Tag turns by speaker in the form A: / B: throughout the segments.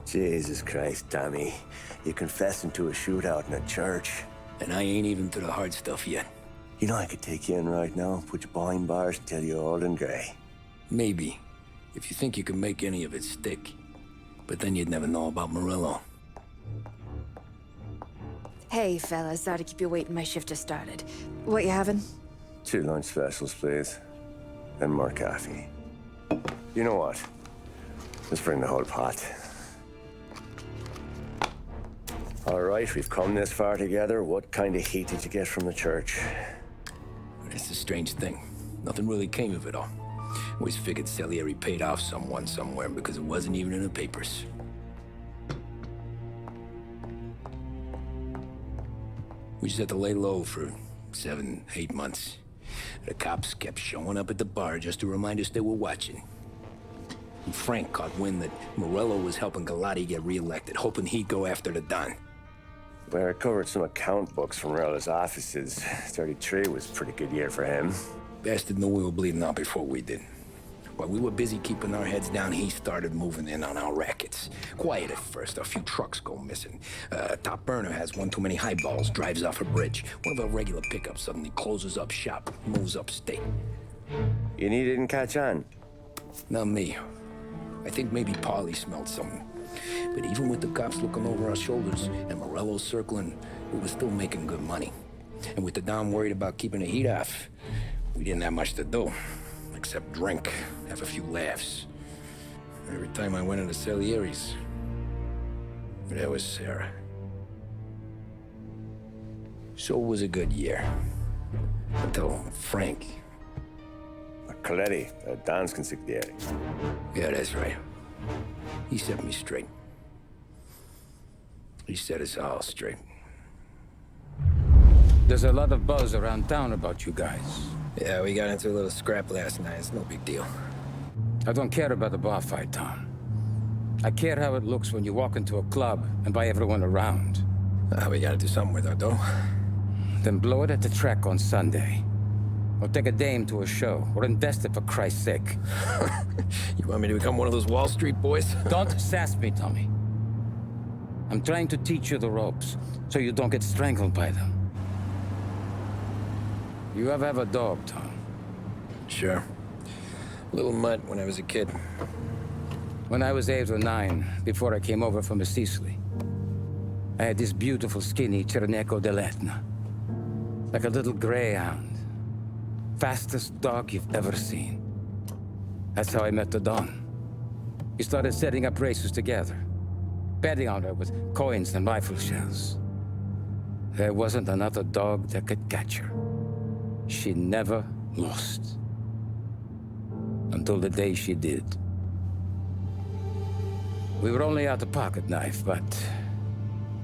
A: Jesus Christ, Tommy. You're confessing to a shootout in a church.
B: And I ain't even to the hard stuff yet.
A: You know I could take you in right now, put you behind bars until you're old and grey.
B: Maybe. If you think you can make any of it stick. But then you'd never know about Morello.
C: Hey, fellas. Sorry to keep you waiting. My shift just started. What you having?
A: 2 lunch specials, please. And more coffee. You know what? Let's bring the whole pot. All right, we've come this far together. What kind of heat did you get from the church?
B: It's a strange thing. Nothing really came of it all. Always figured Salieri paid off someone somewhere because it wasn't even in the papers. We just had to lay low for 7, 8 months. The cops kept showing up at the bar just to remind us they were watching. And Frank caught wind that Morello was helping Galati get reelected, hoping he'd go after the Don.
A: Well, I recovered some account books from Morello's offices. 33 was a pretty good year for him.
B: Bastard knew we were bleeding out before we did. While we were busy keeping our heads down, he started moving in on our rackets. Quiet at first, a few trucks go missing. Top burner has one too many highballs, drives off a bridge. One of our regular pickups suddenly closes up shop, moves upstate.
A: And he didn't catch on?
B: Not me. I think maybe Paulie smelled something. But even with the cops looking over our shoulders and Morello circling, we were still making good money. And with the Don worried about keeping the heat off, we didn't have much to do. Except drink, have a few laughs. Every time I went into Salieri's, there was Sarah. So it was a good year. Until Frank.
A: Coletti, Don's consigliere.
B: Yeah, that's right. He set me straight. He set us all straight.
D: There's a lot of buzz around town about you guys.
B: Yeah, we got into a little scrap last night. It's no big deal.
D: I don't care about the bar fight, Tom. I care how it looks when you walk into a club and by everyone around.
B: We gotta do something with our dough.
D: Then blow it at the track on Sunday. Or take a dame to a show, or invest it for Christ's sake.
B: You want me to become one of those Wall Street boys?
D: Don't sass me, Tommy. I'm trying to teach you the ropes, so you don't get strangled by them. You ever have a dog, Tom?
B: Sure. Little mutt when I was a kid.
D: When I was 8 or 9, before I came over from Sicily, I had this beautiful, skinny Cerneco dell'Etna. Like a little greyhound. Fastest dog you've ever seen. That's how I met the Don. We started setting up races together, betting on her with coins and rifle shells. There wasn't another dog that could catch her. She never lost. Until the day she did. We were only out the pocket knife, but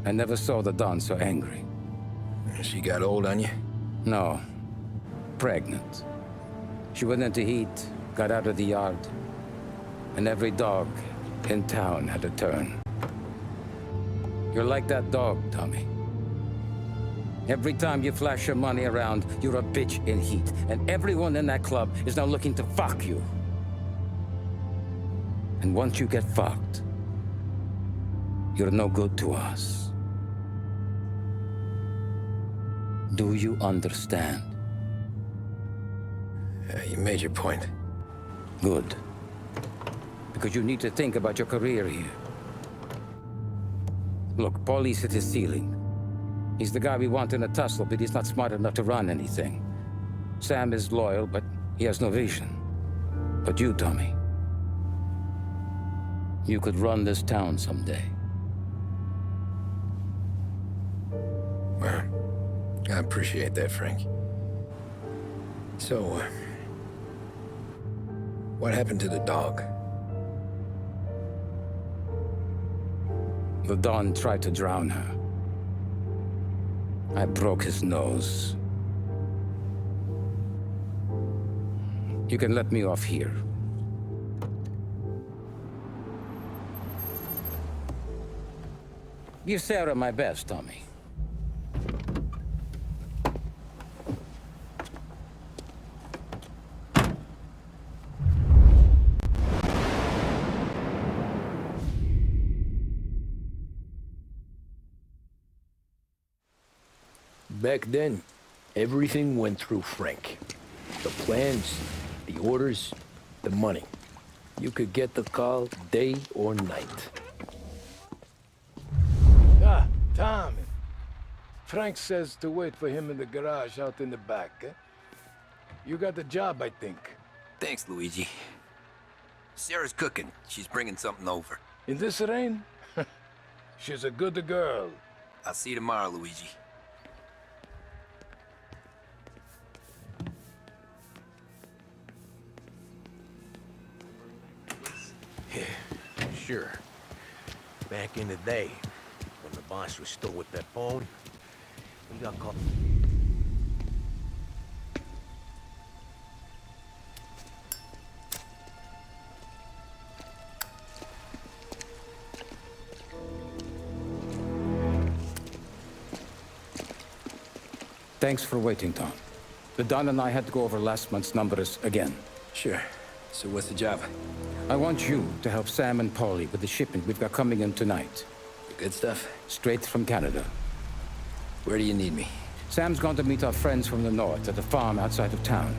D: I never saw the Don so angry.
B: She got old on you?
D: No. Pregnant. She went into heat, got out of the yard, and every dog in town had a turn. You're like that dog, Tommy. Every time you flash your money around, you're a bitch in heat, and everyone in that club is now looking to fuck you. And once you get fucked, you're no good to us. Do you understand?
B: You made your point.
D: Good. Because you need to think about your career here. Look, Paulie's hit his ceiling. He's the guy we want in a tussle, but he's not smart enough to run anything. Sam is loyal, but he has no vision. But you, Tommy, you could run this town someday.
B: Well, I appreciate that, Frank. So, what happened to the dog?
D: The Don tried to drown her. I broke his nose. You can let me off here. Give Sarah my best, Tommy.
E: Back then, everything went through Frank. The plans, the orders, the money. You could get the call day or night.
F: Ah, Tommy. Frank says to wait for him in the garage out in the back, eh? You got the job, I think.
G: Thanks, Luigi. Sarah's cooking. She's bringing something over.
F: In this rain? She's a good girl.
G: I'll see you tomorrow, Luigi.
E: Yeah, sure. Back in the day, when the boss was still with that phone, we got caught.
D: Thanks for waiting, Tom. The Don and I had to go over last month's numbers again.
B: Sure. So what's the job?
D: I want you to help Sam and Paulie with the shipment we've got coming in tonight.
B: The good stuff?
D: Straight from Canada.
B: Where do you need me?
D: Sam's going to meet our friends from the north at the farm outside of town.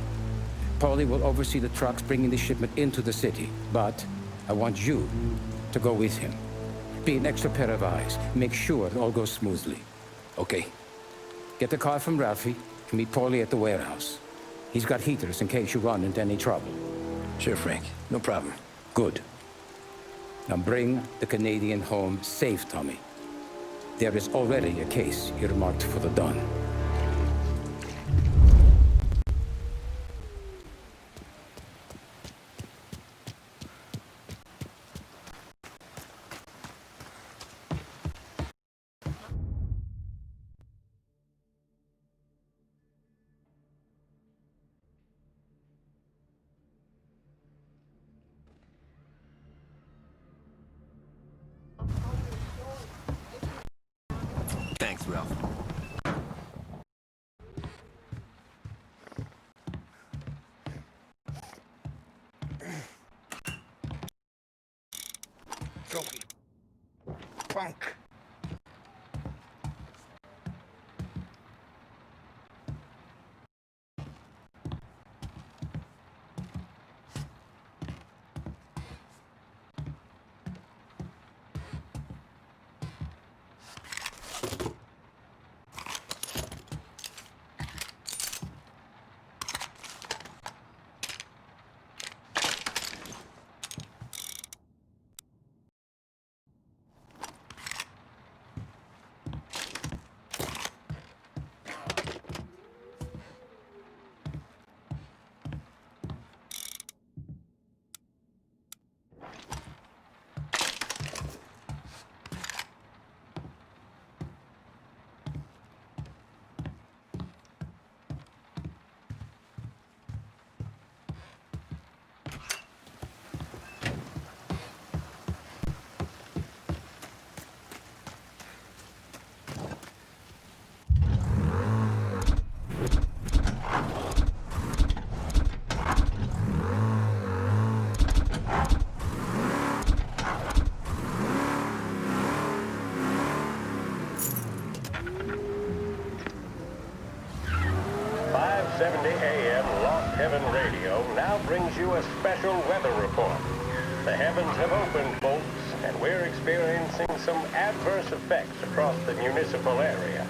D: Paulie will oversee the trucks bringing the shipment into the city, but I want you to go with him. Be an extra pair of eyes. Make sure it all goes smoothly.
B: Okay.
D: Get the car from Ralphie and meet Paulie at the warehouse. He's got heaters in case you run into any trouble.
B: Sure, Frank. No problem.
D: Good. Now bring the Canadian home safe, Tommy. There is already a case earmarked for the Don.
G: Thanks, Ralph.
B: Trophy. Punk.
H: Heaven Radio now brings you a special weather report. The heavens have opened, folks, and we're experiencing some adverse effects across the municipal area.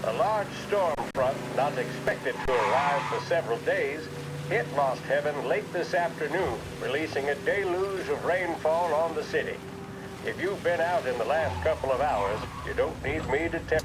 H: A large storm front, not expected to arrive for several days, hit Lost Heaven late this afternoon, releasing a deluge of rainfall on the city. If you've been out in the last couple of hours, you don't need me to tell.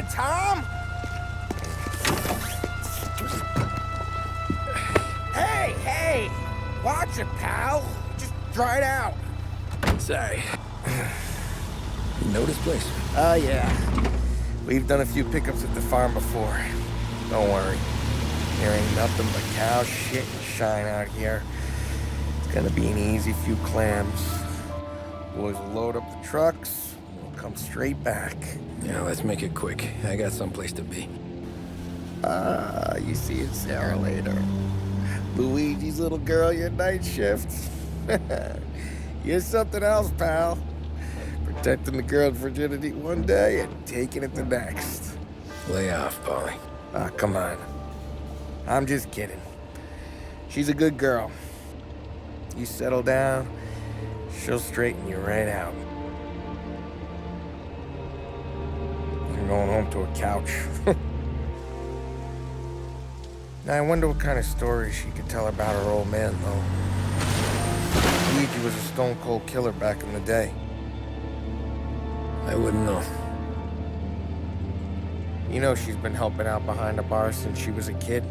I: on, Tom! Hey! Watch it, pal. Just dry it out.
B: Sorry. You know this place?
I: Oh, yeah. We've done a few pickups at the farm before. Don't worry. There ain't nothing but cow shit and shine out here. It's gonna be an easy few clams. Boys will load up the trucks, and we'll come straight back.
B: Yeah, let's make it quick. I got someplace to be.
I: You see Sarah later. Luigi's little girl, your night shift. You're something else, pal. Protecting the girl's virginity one day and taking it the next.
B: Lay off, Polly.
I: Ah, come on. I'm just kidding. She's a good girl. You settle down, she'll straighten you right out. I'm going home to a couch. Now, I wonder what kind of stories she could tell about her old man, though. Luigi was a stone-cold killer back in the day.
B: I wouldn't know.
I: You know she's been helping out behind the bar since she was a kid.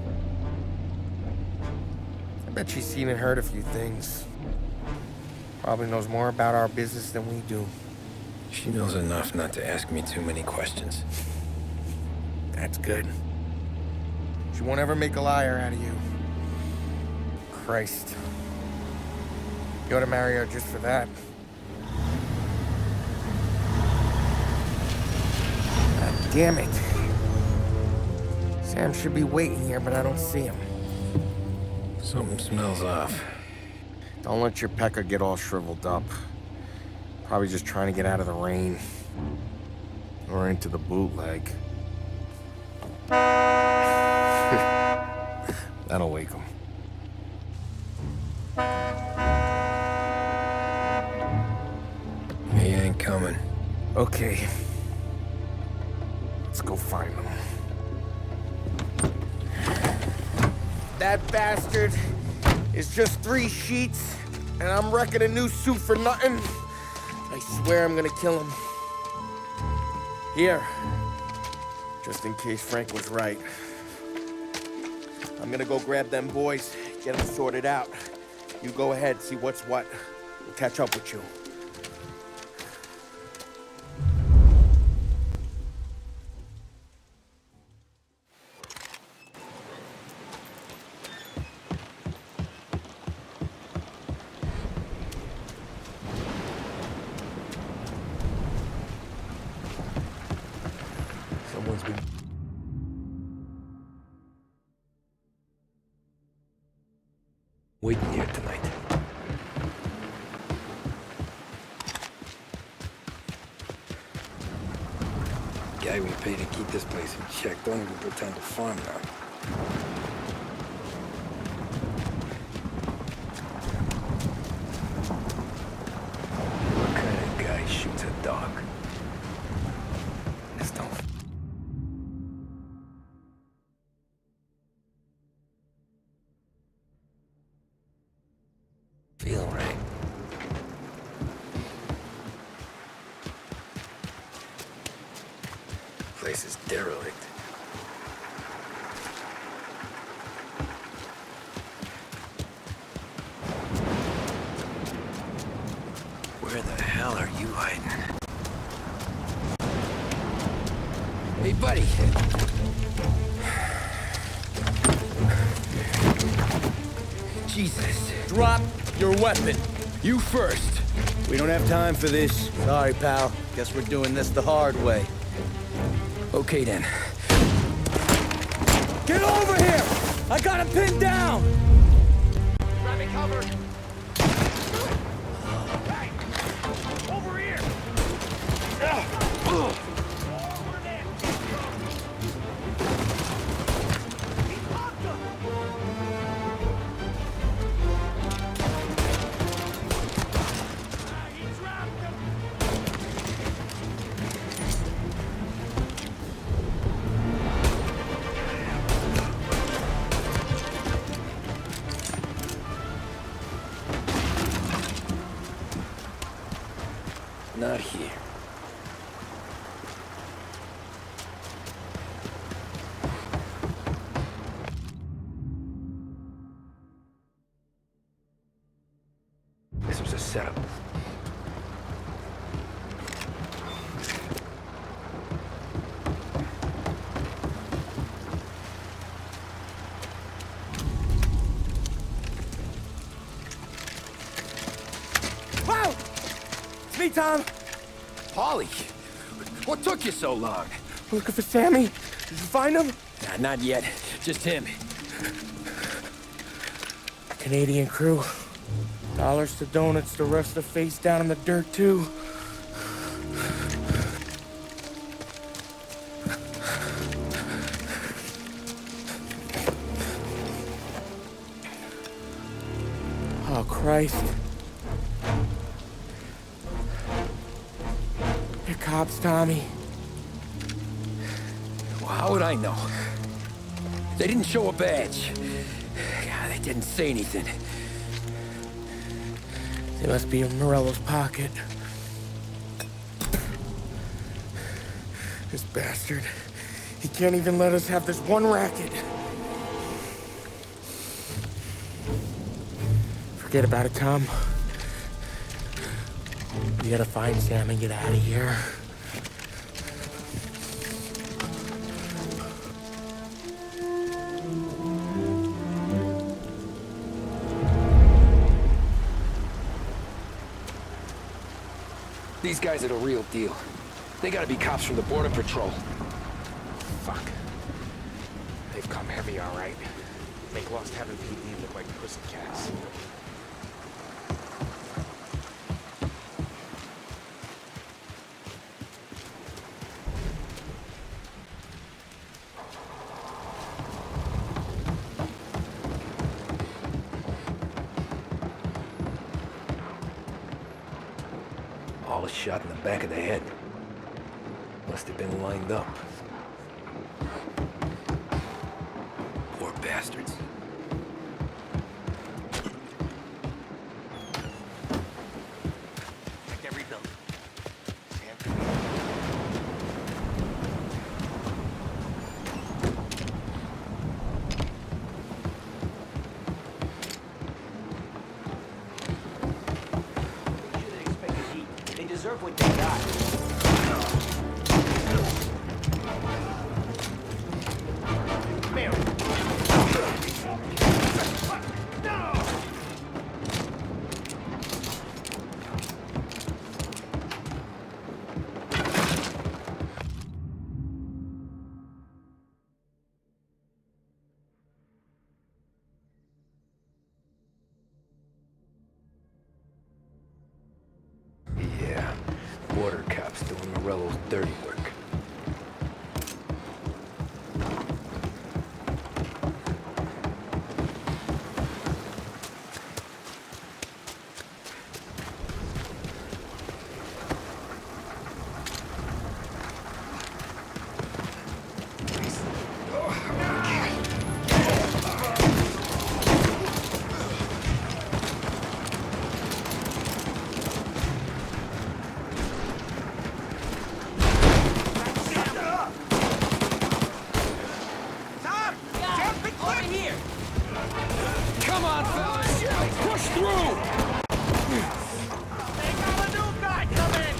I: I bet she's seen and heard a few things. Probably knows more about our business than we do.
B: She knows enough not to ask me too many questions.
I: That's good. She won't ever make a liar out of you. Christ. You ought to marry her just for that. God damn it. Sam should be waiting here, but I don't see him.
B: Something smells off.
I: Don't let your pecker get all shriveled up. Probably just trying to get out of the rain. Or into the bootleg. That'll wake him.
B: He ain't coming.
I: Okay. Let's go find him. That bastard is just 3 sheets, and I'm wrecking a new suit for nothing. I swear I'm gonna kill him. Here. Just in case Frank was right. I'm gonna go grab them boys, get them sorted out. You go ahead, see what's what. We'll catch up with you.
B: Someone's been... waiting here tonight. Guy we pay to keep this place in check don't even pretend to farm now. What kind of guy shoots a dog? This don't... feel right. Place is derelict.
G: Where the hell are you hiding?
B: Hey, buddy. Jesus.
J: Drop your weapon.
B: You first.
J: We don't have time for this. Sorry, pal. Guess we're doing this the hard way.
B: Okay, then.
J: Get over here! I got him pinned down!
H: Grabbing cover. Hey! Over here! Over there! He popped him! He dropped him!
B: Not here.
E: setup.
I: Wow! It's me, Tom.
E: Paulie, what took you so long?
I: Looking for Sammy. Did you find him?
E: Nah, not yet. Just him.
I: Canadian crew. Dollars to donuts, the rest of face down in the dirt, too. Oh, Christ. They're cops, Tommy.
E: Well, how would I know? They didn't show a badge. God, they didn't say anything.
I: They must be in Morello's pocket. This bastard. He can't even let us have this one racket. Forget about it, Tom. We gotta find Sam and get out of here.
E: These guys are the real deal. They gotta be cops from the Border Patrol.
K: Fuck. They've come heavy, all right. Make Lost Heaven PD look like pussycats.
E: All a shot in the back of the head. Must have been lined up.
G: Poor bastards.
K: Check every building.
L: They deserve what they got.
E: Yeah, border cops doing Morello's dirty work. Come on, fellas! Push through!
L: They got a new guy coming!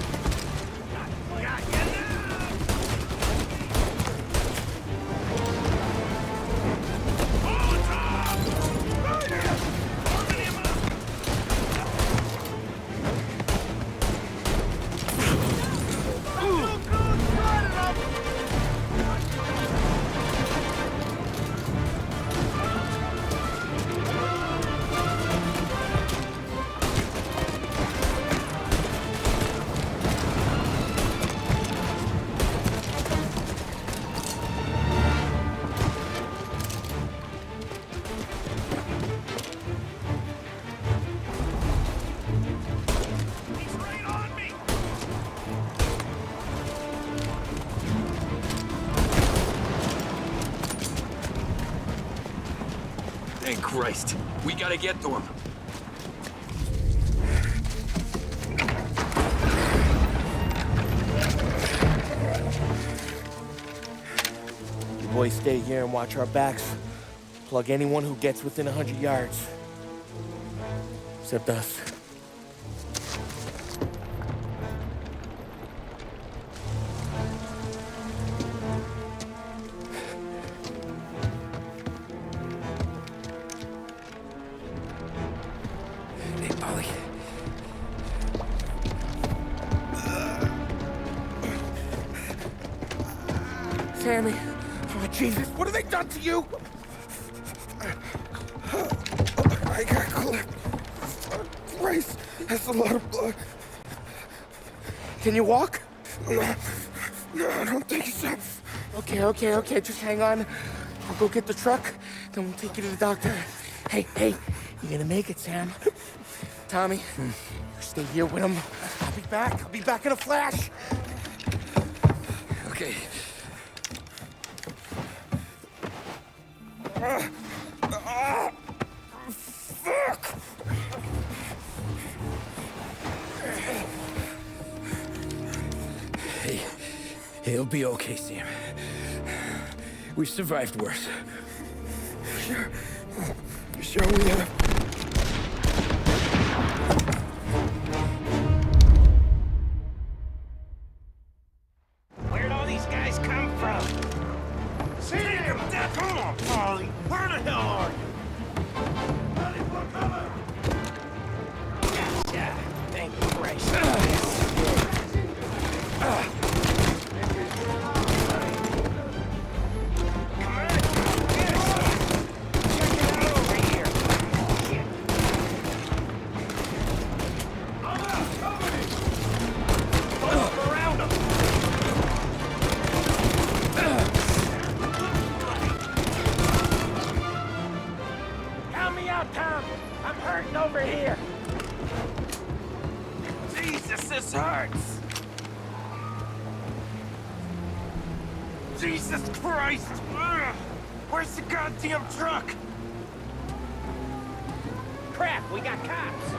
G: Thank Christ. We gotta get to him.
I: You boys stay here and watch our backs. Plug anyone who gets within 100 yards. Except us.
B: Ollie.
I: Sammy. Oh, Jesus, what have they done to you? I got clipped. Christ, that's a lot of blood. Can you walk? No, I don't think so. Okay, just hang on. I'll go get the truck, then we'll take you to the doctor. Hey, you're gonna make it, Sam. Tommy, stay here with him. I'll be back in a flash.
B: Okay.
I: Fuck!
B: Hey, he'll be okay, Sam. We've survived worse.
I: Sure we have.
L: Where'd all these guys come from? See him! Come on, Paulie! Where the hell are you? Gotcha! Thank Christ. Tom, I'm hurting over here. Jesus, this hurts. Jesus Christ! Ugh. Where's the goddamn truck? Crap, we got cops.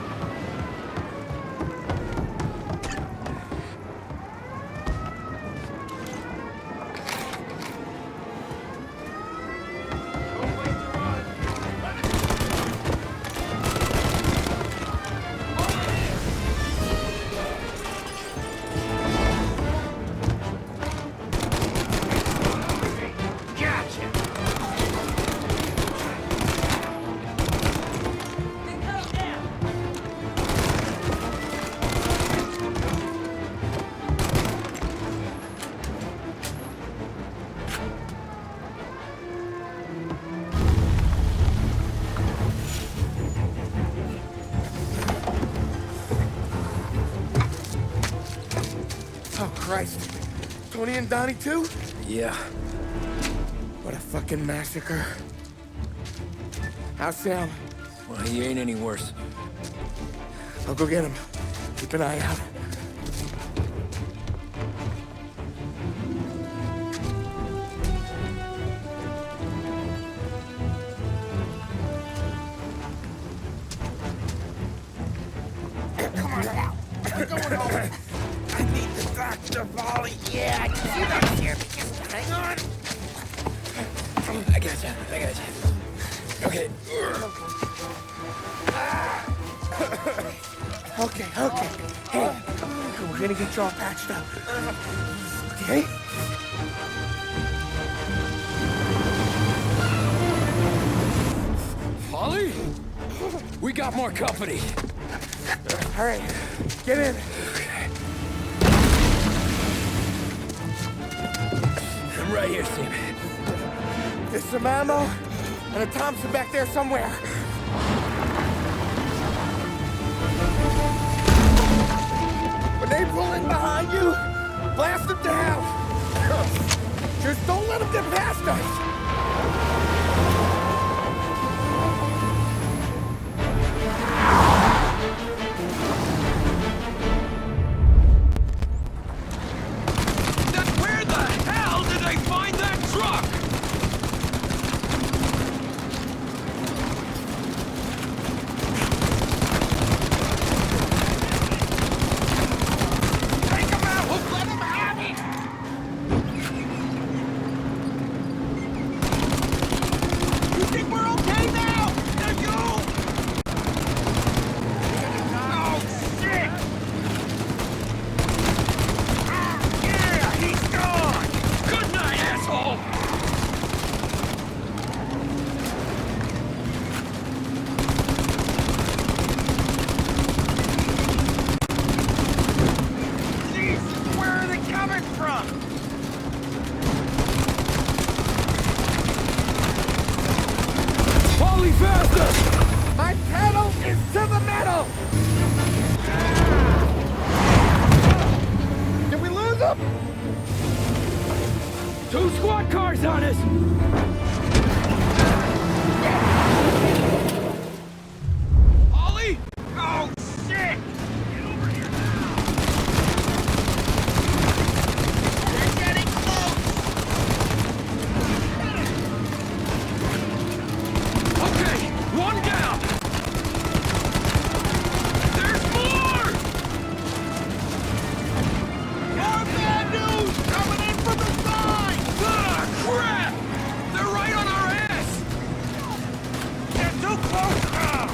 I: Christ. Tony and Donnie too?
B: Yeah.
I: What a fucking massacre. How's Sam?
B: Well, he ain't any worse.
I: I'll go get him. Keep an eye out.
L: Come on now. We're going home. I need the doctor, Molly. Yeah, I can see that here. Just hang on.
B: I gotcha. Okay.
I: Okay. Hey, we're gonna get you all patched up. Okay?
B: Ollie? We got more company.
I: All right, get in.
B: I'm right here, Sam.
I: There's some ammo and a Thompson back there somewhere. When they pull in behind you, blast them down. Just don't let them get past us.
L: Where the hell did they find that truck? Take him out! Let him have it!
E: eyes on us!
L: Ollie? Oh, shit! Get over here now! They're getting close!
E: Okay, one down! There's more!
L: More bad news coming in from the side!
E: Ah, crap! They're right on our ass!
L: They're too close now!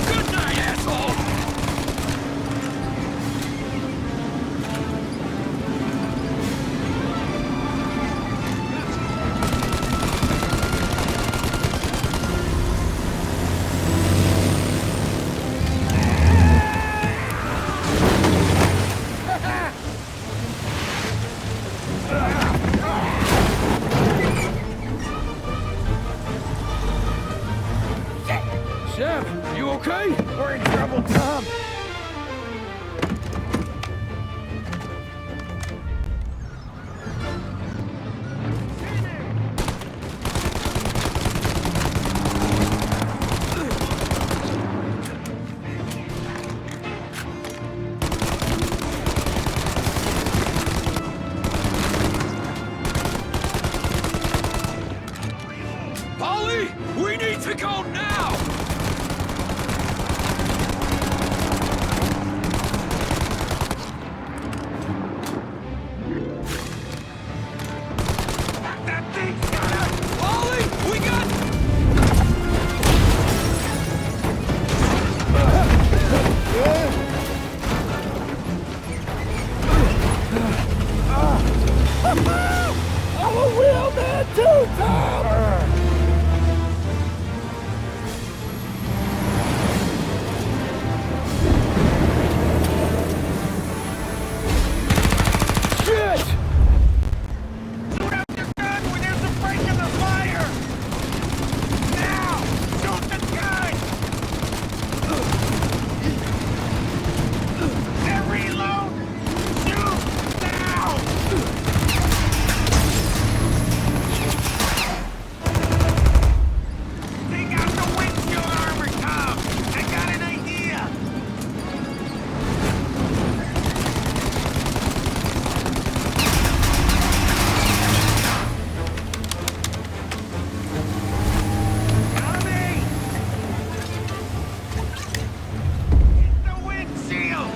E: Good night, asshole! Sam, you okay?
L: We're in trouble, Tom!
E: Polly, we need to go now!
L: That thing's got us!
E: Polly, we got...
L: I'm a real man too, Tom!
E: Shit!
L: Shoot out your gun when there's a break in the fire! Now! Shoot the guy! And reload! Shoot! Now! Take out the windshield armor, Tom! I got an idea! Tommy! The windshield!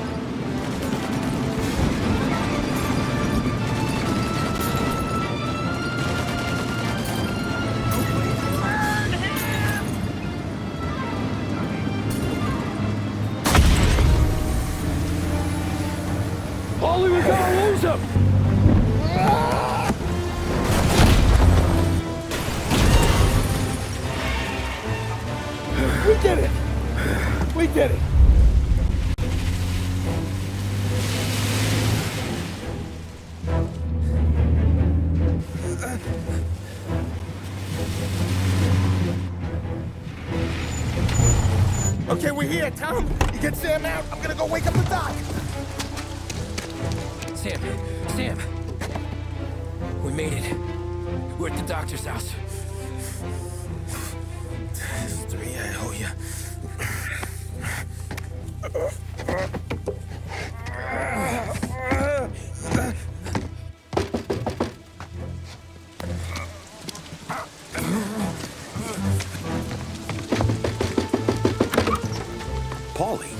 L: Burn him!
E: Polly, we gotta lose him!
L: We did it! We did it! Okay, we're here, Tom. You get Sam out. I'm gonna go wake up the doc.
B: Sam! We made it. We're at the doctor's house.
I: There's 3 I owe you.
A: Paulie,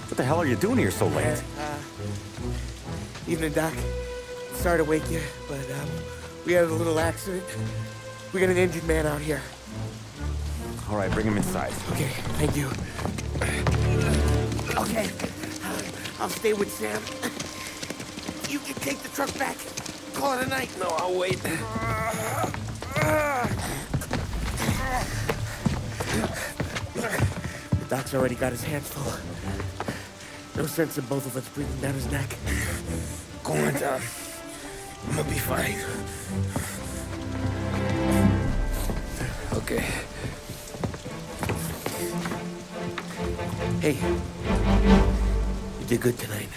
A: what the hell are you doing here so late?
I: Evening, Doc. Sorry to wake you, but we had a little accident. We got an injured man out here.
A: All right, bring him inside.
I: Okay, thank you. Okay, I'll stay with Sam. You can take the truck back. Call it a night.
B: No, I'll wait.
I: The doc's already got his hands full. No sense in both of us breathing down his neck. Go on, Tom. I'm gonna be fine.
B: Okay.
I: Hey, you did good tonight.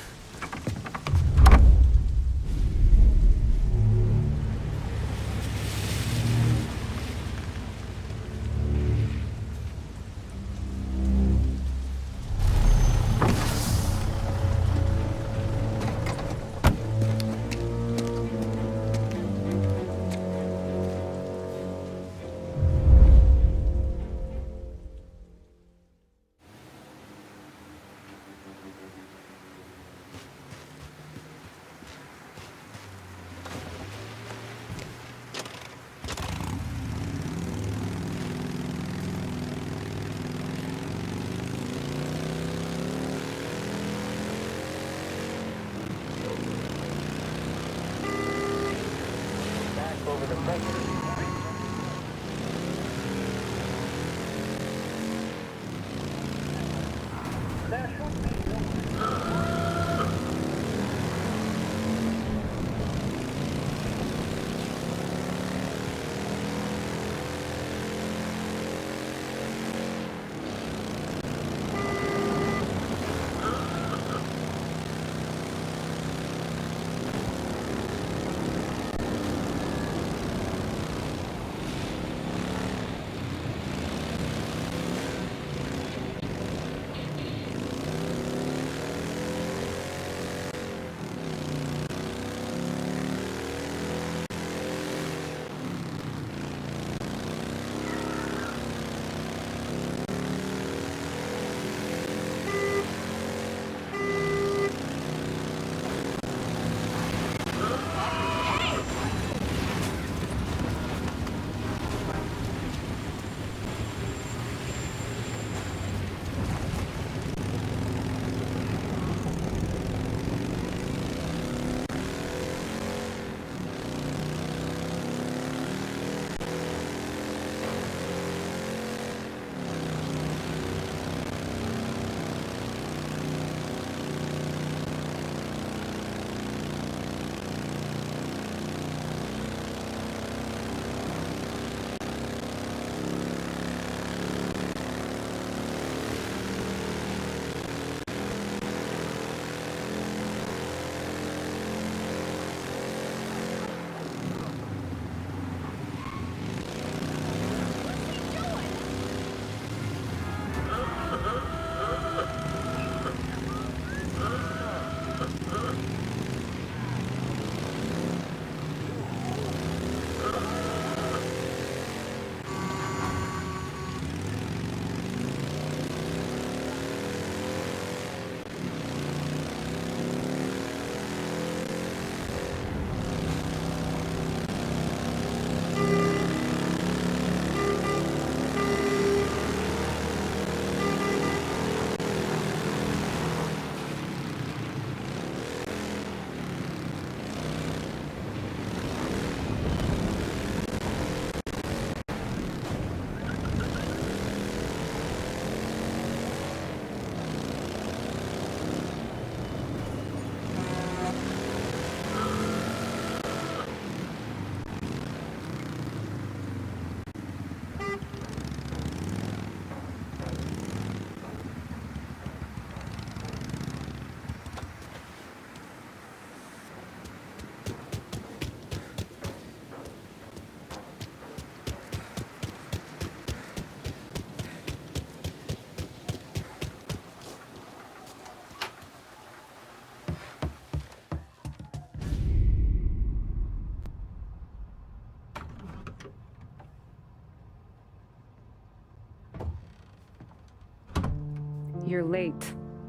M: You're late.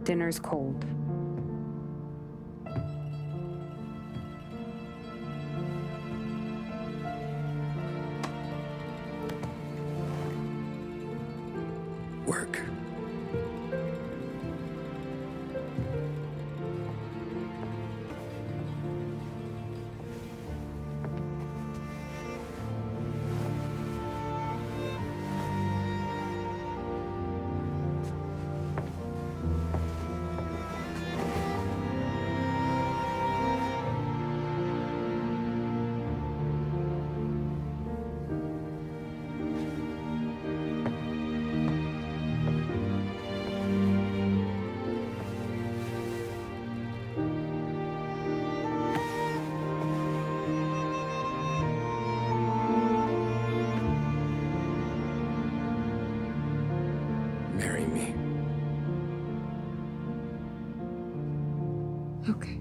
M: Dinner's cold.
B: Work. Marry me.
C: Okay.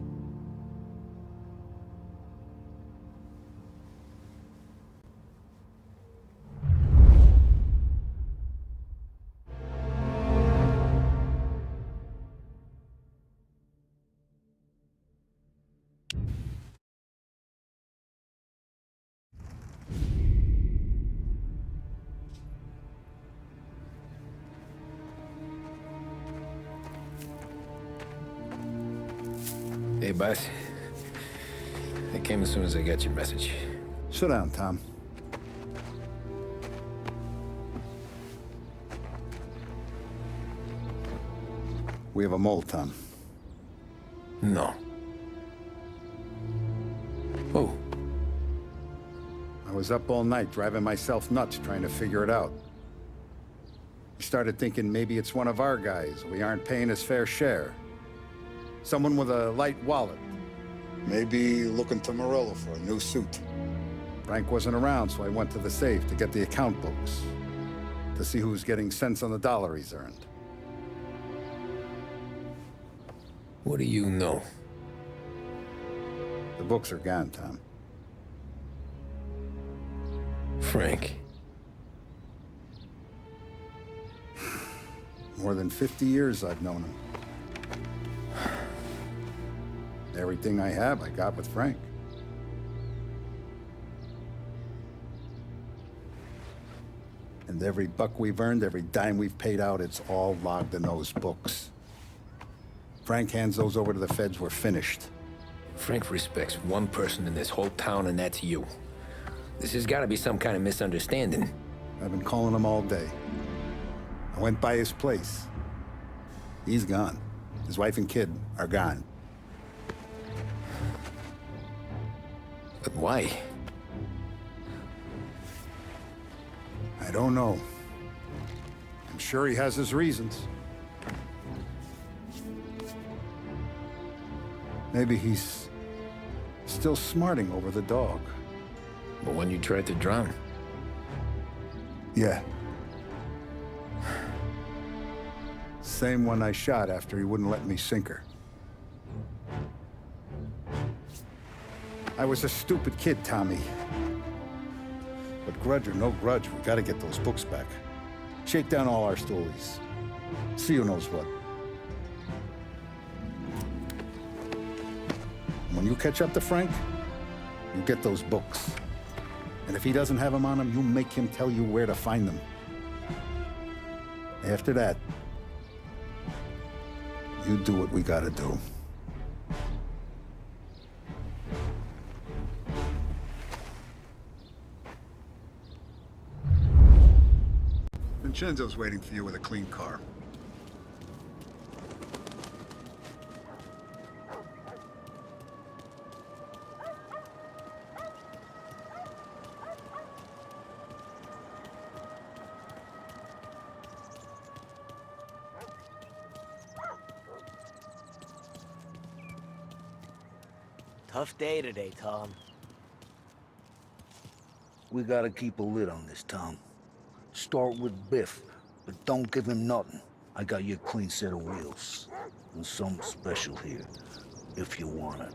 B: Hey, boss. I came as soon as I got your message.
N: Sit down, Tom. We have a mole, Tom.
B: No. Oh.
N: I was up all night driving myself nuts trying to figure it out. I started thinking maybe it's one of our guys. We aren't paying his fair share. Someone with a light wallet. Maybe looking to Morello for a new suit. Frank wasn't around, so I went to the safe to get the account books. To see who's getting cents on the dollar he's earned.
B: What do you know?
N: The books are gone, Tom.
B: Frank.
N: More than 50 years I've known him. Everything I have, I got with Frank. And every buck we've earned, every dime we've paid out, it's all logged in those books. Frank hands those over to the feds, we're finished.
B: Frank respects one person in this whole town, and that's you. This has got to be some kind of misunderstanding.
N: I've been calling him all day. I went by his place. He's gone. His wife and kid are gone.
B: But why?
N: I don't know. I'm sure he has his reasons. Maybe he's still smarting over the dog.
B: The one you tried to drown?
N: Yeah. Same one I shot after he wouldn't let me sink her. I was a stupid kid, Tommy. But grudge or no grudge, we gotta get those books back. Shake down all our stories. See who knows what. When you catch up to Frank, you get those books. And if he doesn't have them on him, you make him tell you where to find them. After that, you do what we gotta do. Vincenzo's waiting for you with a clean car.
J: Tough day today, Tom.
O: We gotta keep a lid on this, Tom. Start with Biff, but don't give him nothing. I got you a clean set of wheels. And something special here, if you want it.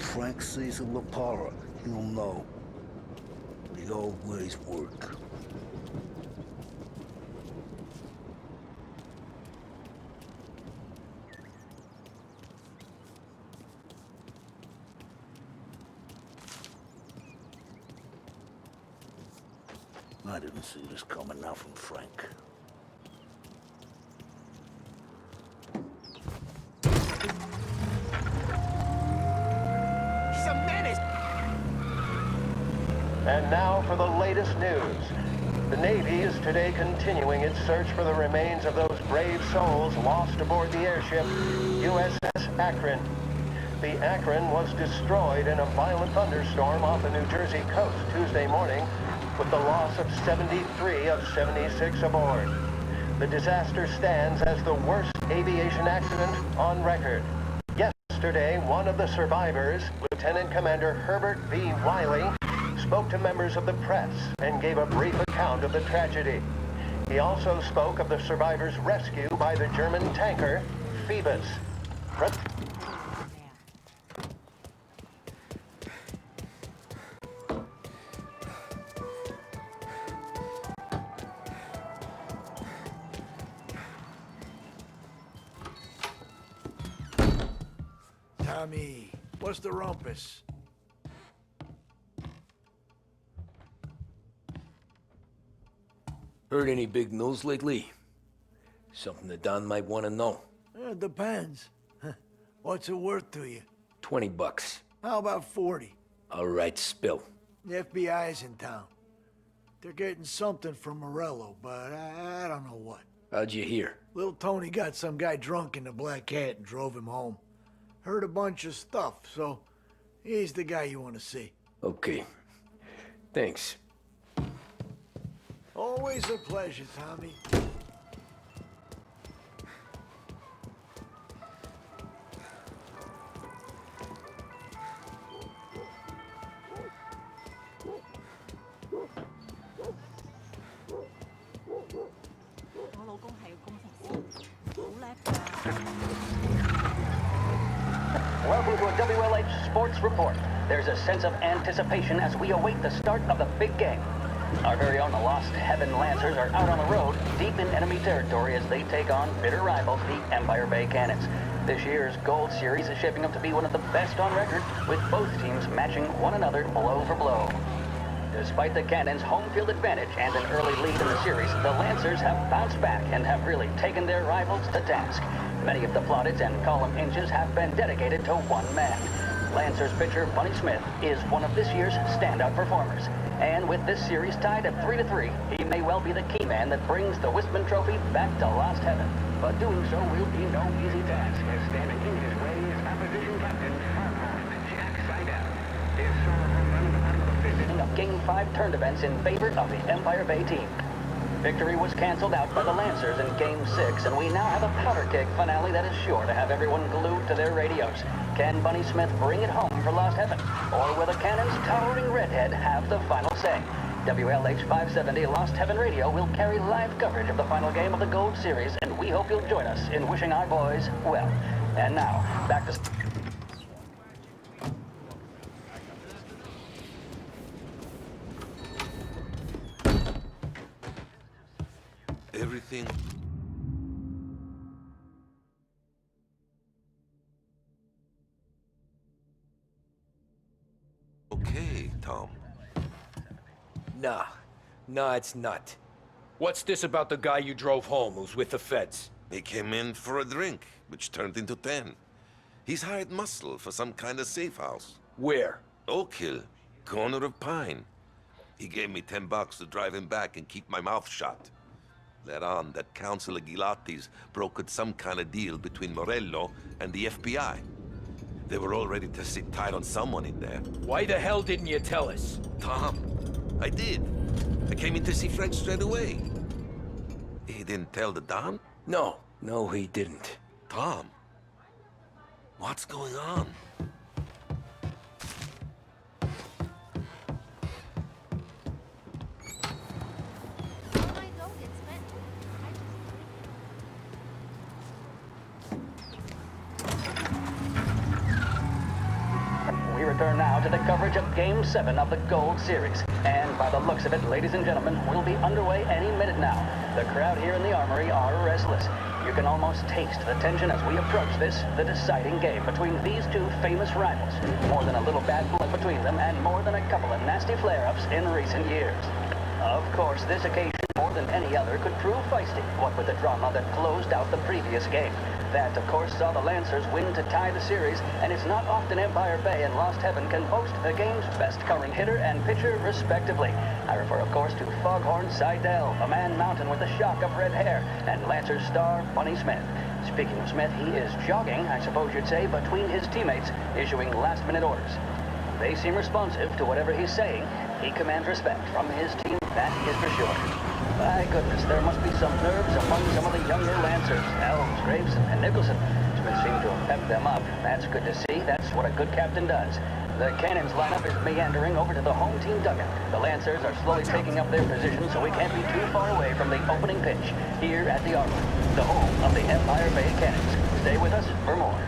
O: Frank sees a La Parra, he'll know. But They always work. I didn't see this coming now from Frank.
L: He's a menace!
H: And now for the latest news. The Navy is today continuing its search for the remains of those brave souls lost aboard the airship USS Akron. The Akron was destroyed in a violent thunderstorm off the New Jersey coast Tuesday morning, with the loss of 73 of 76 aboard. The disaster stands as the worst aviation accident on record. Yesterday, one of the survivors, Lieutenant Commander Herbert V. Wiley, spoke to members of the press and gave a brief account of the tragedy. He also spoke of the survivors' rescue by the German tanker, Phoebus.
F: Tommy, what's the rumpus?
E: Heard any big news lately? Something that Don might want to know.
F: It depends. What's it worth to you?
E: $20.
F: How about 40?
E: All right, spill.
F: The FBI's in town. They're getting something from Morello, but I don't know what.
E: How'd you hear?
F: Little Tony got some guy drunk in the Black Cat and drove him home. Heard a bunch of stuff, so he's the guy you want to see.
E: Okay. Thanks.
F: Always a pleasure, Tommy.
P: Welcome to a WLH Sports Report. There's a sense of anticipation as we await the start of the big game. Our very own Lost Heaven Lancers are out on the road, deep in enemy territory as they take on bitter rivals, the Empire Bay Cannons. This year's Gold Series is shaping up to be one of the best on record, with both teams matching one another blow for blow. Despite the Cannons' home field advantage and an early lead in the series, the Lancers have bounced back and have really taken their rivals to task. Many of the plaudits and column inches have been dedicated to one man. Lancers pitcher Bunny Smith is one of this year's standout performers. And with this series tied at 3-3, he may well be the key man that brings the Wistman Trophy back to Lost Heaven. But doing so will be no easy task, as standing in his way is opposition captain Jack Seidel. Of Game 5 turn events in favor of the Empire Bay team. Victory was canceled out by the Lancers in Game 6, and we now have a powder keg finale that is sure to have everyone glued to their radios. Can Bunny Smith bring it home for Lost Heaven? Or will the Cannon's towering redhead have the final say? WLH 570 Lost Heaven Radio will carry live coverage of the final game of the Gold Series, and we hope you'll join us in wishing our boys well. And now, back to...
Q: Everything. Okay, Tom.
E: Nah, it's not. What's this about the guy you drove home who's with the feds?
Q: He came in for a drink, which turned into 10. He's hired muscle for some kind of safe house.
E: Where?
Q: Oak Hill, corner of Pine. He gave me $10 to drive him back and keep my mouth shut. Let on that Councilor Gilatti's brokered some kind of deal between Morello and the FBI. They were all ready to sit tight on someone in there.
E: Why the hell didn't you tell us?
Q: Tom, I did. I came in to see Frank straight away. He didn't tell the Don?
E: No, he didn't.
Q: Tom, what's going on?
P: We return now to the coverage of Game 7 of the Gold Series. And by the looks of it, ladies and gentlemen, we'll be underway any minute now. The crowd here in the Armory are restless. You can almost taste the tension as we approach this, the deciding game between these two famous rivals. More than a little bad blood between them, and more than a couple of nasty flare-ups in recent years. Of course, this occasion, more than any other, could prove feisty, what with the drama that closed out the previous game. That, of course, saw the Lancers win to tie the series, and it's not often Empire Bay and Lost Heaven can boast the game's best current hitter and pitcher, respectively. I refer, of course, to Foghorn Seidel, a man mountain with a shock of red hair, and Lancers star Bunny Smith. Speaking of Smith, he is jogging, I suppose you'd say, between his teammates, issuing last-minute orders. They seem responsive to whatever he's saying. He commands respect from his team, that is for sure. My goodness, there must be some nerves among some of the younger Lancers. Elms, Graves, and Nicholson. Smith seemed to have pepped them up. That's good to see. That's what a good captain does. The Cannons lineup is meandering over to the home team dugout. The Lancers are slowly taking up their position, so we can't be too far away from the opening pitch here at the Armory, the home of the Empire Bay Cannons. Stay with us for more.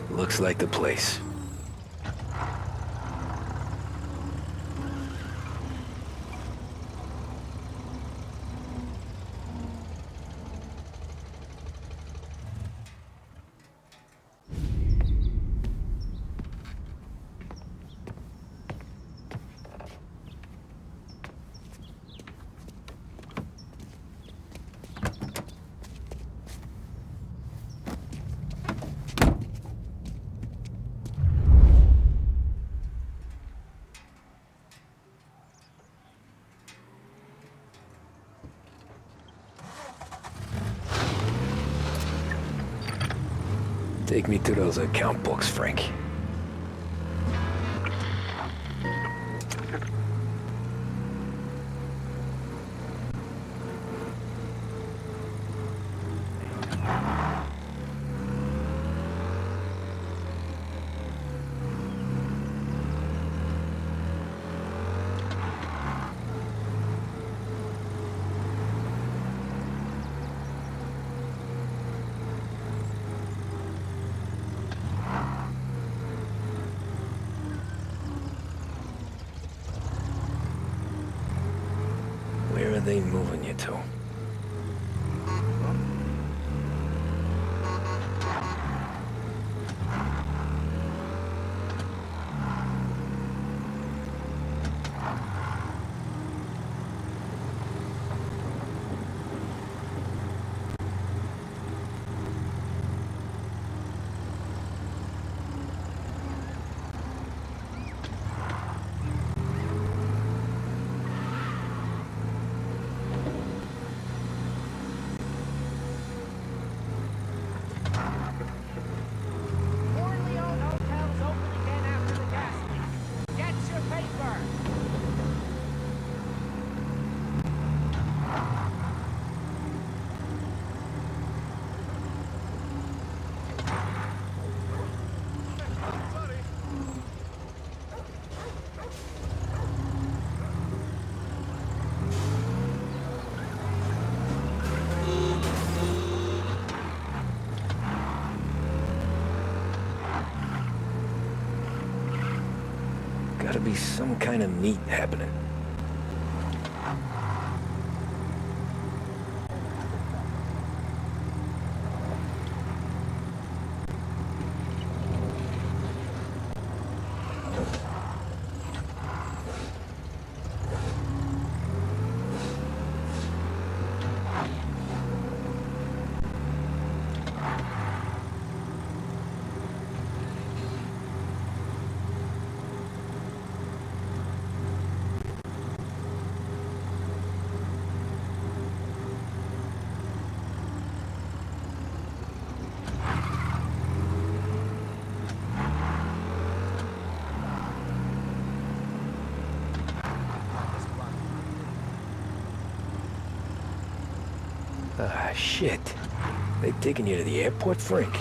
E: Looks like the place. Take me to those account books, Frank. Where are they moving you to? Gotta be some kind of meet happening. Shit. They've taken you to the airport, Frank?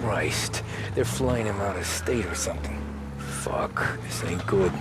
E: Christ, they're flying him out of state or something. Fuck, this ain't good.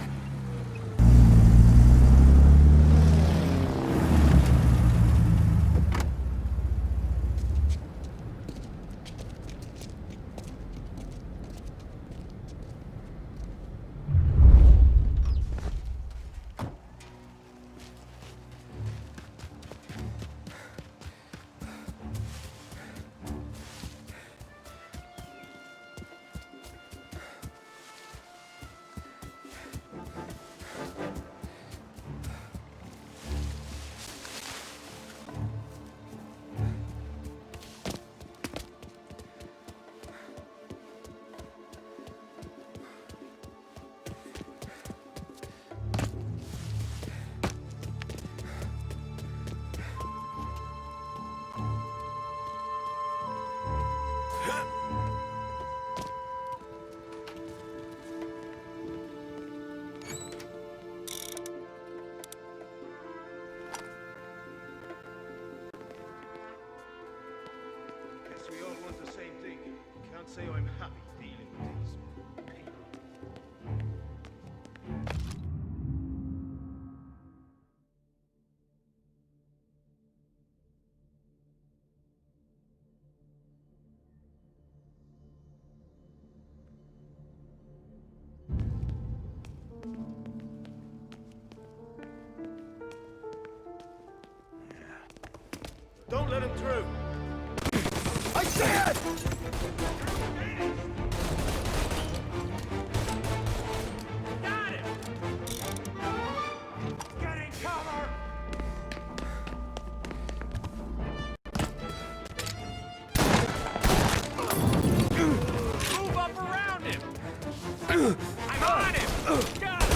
R: We all want the same thing. Can't say I'm happy dealing with these people. Don't let him through! I said! Got him! Getting cover! Move up around him! I'm on him! Got him!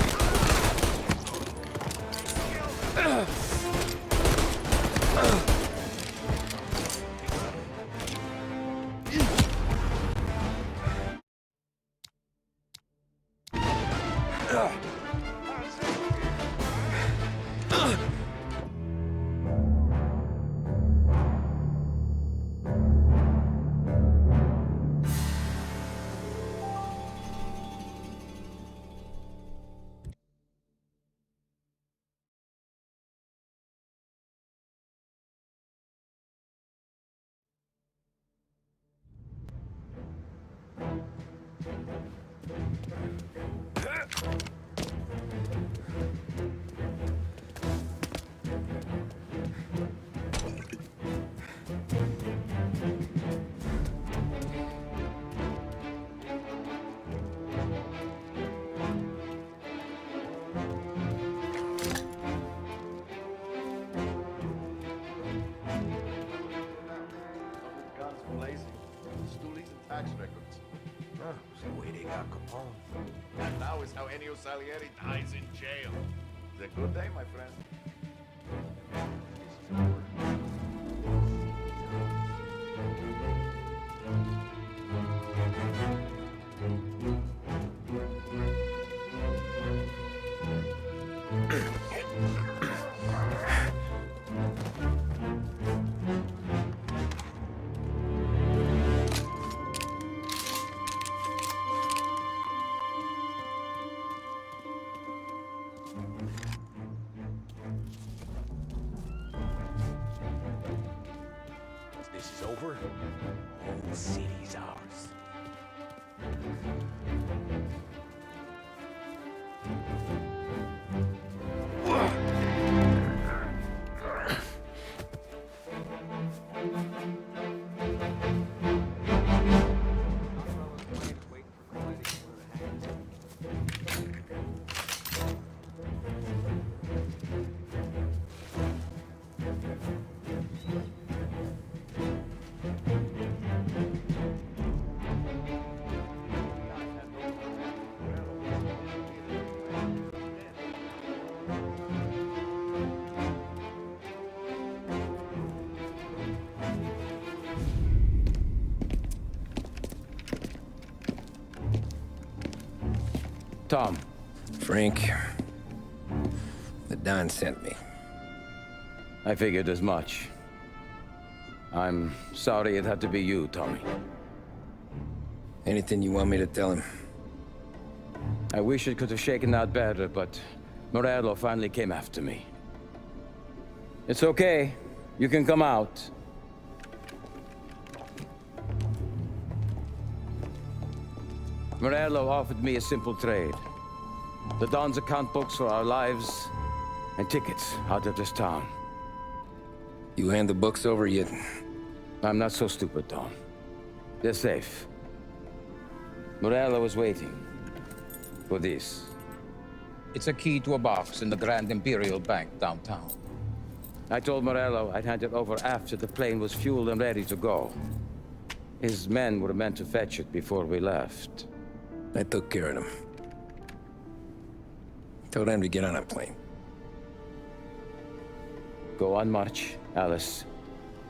R: Tax records. Oh, so the way they got Capone. And now is how Ennio Salieri dies in jail. It's a good day, my friend.
K: remember? Whole city's ours.
D: Tom.
B: Frank. The Don sent me.
D: I figured as much. I'm sorry it had to be you, Tommy.
B: Anything you want me to tell him?
D: I wish it could have shaken out better, but Morello finally came after me. It's okay. You can come out. Morello offered me a simple trade. The Don's account books for our lives and tickets out of this town.
B: You hand the books over yet?
D: I'm not so stupid, Tom. They're safe. Morello was waiting for this. It's a key to a box in the Grand Imperial Bank downtown. I told Morello I'd hand it over after the plane was fueled and ready to go. His men were meant to fetch it before we left.
B: I took care of them. Told them to get on a plane.
D: Go on march, Alice.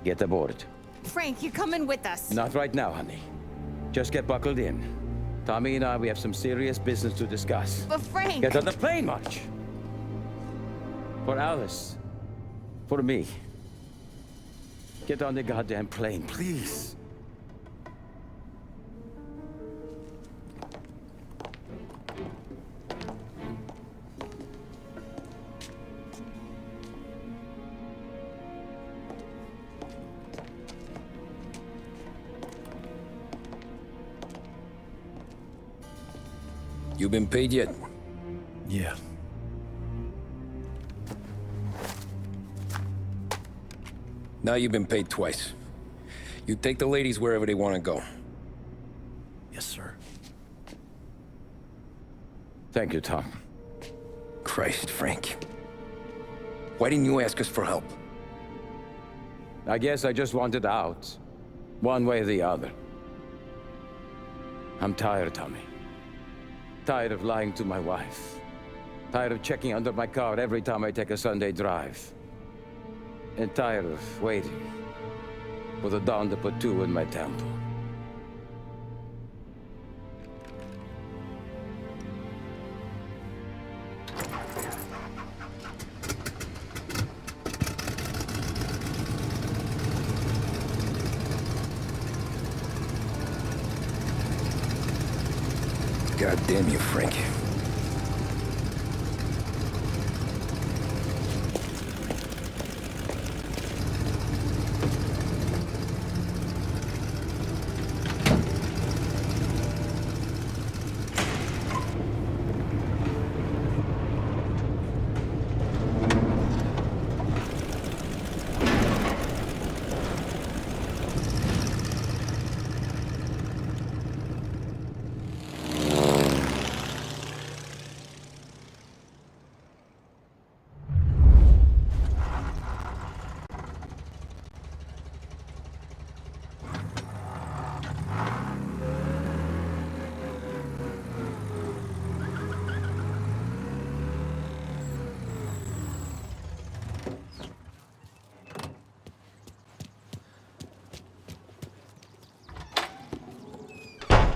D: Get aboard.
C: Frank, you're coming with us.
D: Not right now, honey. Just get buckled in. Tommy and I, we have some serious business to discuss.
C: But Frank...
D: Get on the plane, March! For Alice. For me. Get on the goddamn plane, please.
B: You been paid yet?
E: Yeah.
B: Now you've been paid twice. You take the ladies wherever they want to go.
E: Yes, sir.
D: Thank you, Tom.
B: Christ, Frank. Why didn't you ask us for help?
D: I guess I just wanted out. One way or the other. I'm tired, Tommy. Tired of lying to my wife. Tired of checking under my car every time I take a Sunday drive. And tired of waiting for the dawn to put two in my temple.
B: God damn you, Frank.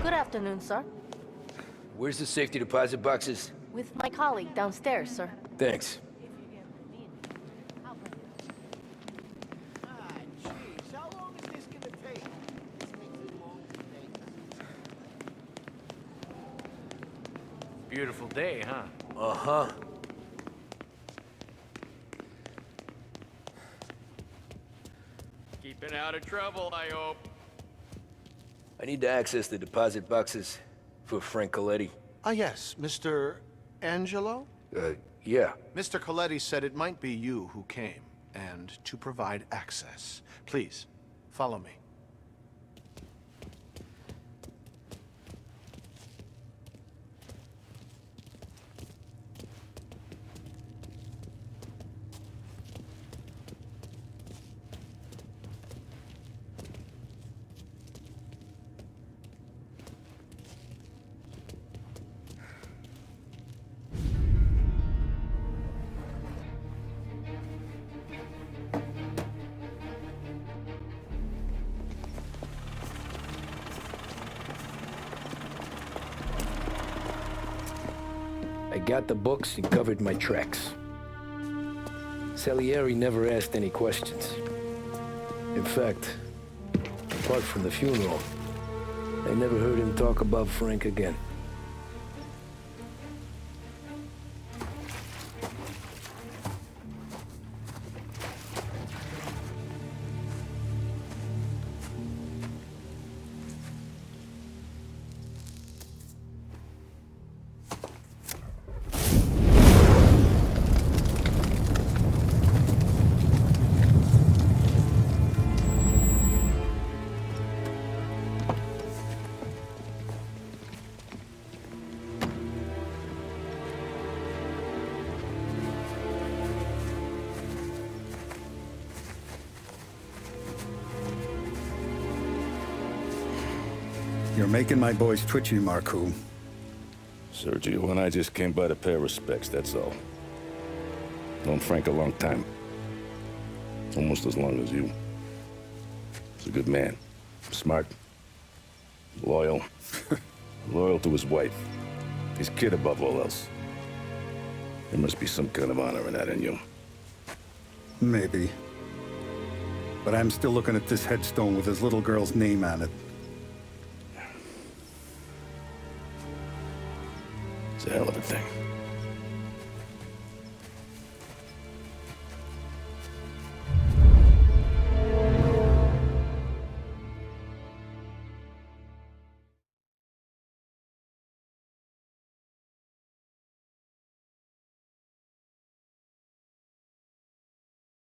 S: Good afternoon, sir.
B: Where's the safety deposit boxes?
S: With my colleague downstairs, sir.
B: Thanks.
K: Beautiful day, huh?
E: Uh-huh.
K: Keep
T: Been out of trouble, I hope.
E: I need to access the deposit boxes for Frank Coletti.
R: Ah, yes, Mr. Angelo?
E: Yeah.
R: Mr. Coletti said it might be you who came, and to provide access. Please, follow me.
E: I got the books and covered my tracks. Salieri never asked any questions. In fact, apart from the funeral, I never heard him talk about Frank again.
N: You're making my boys twitchy, Marku.
U: Sergio and I just came by to pay respects, that's all. Known Frank a long time. Almost as long as you. He's a good man. Smart. Loyal. Loyal to his wife. His kid above all else. There must be some kind of honor in that in you.
N: Maybe. But I'm still looking at this headstone with his little girl's name on it.
U: It's a hell of a thing.